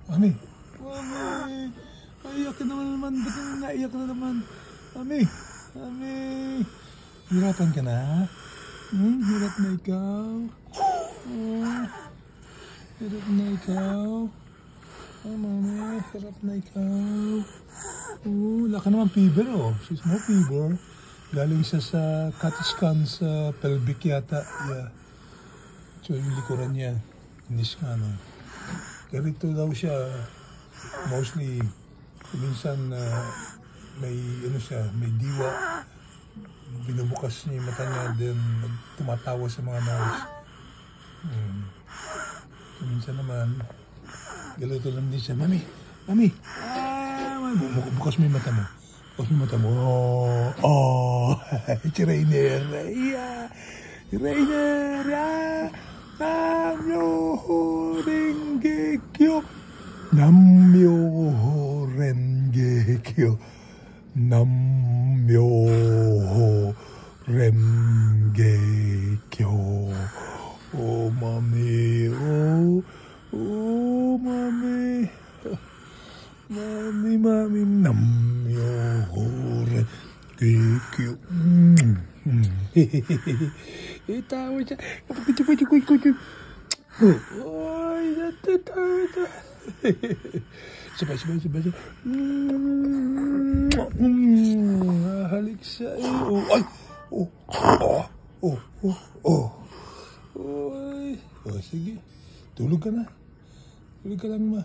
Mami. Mami. Naiyak ka naman. Ba't naiyak na naman? Mami. Mami. Hirapan ka na? Hirap na ikaw. Hirap na ikaw. Mami. Hirap na ikaw. Wala ka naman fever, oh. She's no fever. Galing siya sa CAT scan sa pelvic yata. Yeah. So yung likuran niya. Iniscan, no? Ganito daw siya. Mostly, minsan may diwa. Binubukas niya yung mata niya, then tumatawa sa mga nurse. Minsan naman, galito lang din siya. Mami! Bukas mo yung mata mo. Si Rainer. Rainer. Namyo Rengekyo. Oh, Mami. Oh, Mami. Mami. Namyo Rengekyo. Tawa siya. Oy, natatawa. Sabay. Halik siya. Ay! Oy. Sige. Tulog ka na. Tulog ka lang, ma.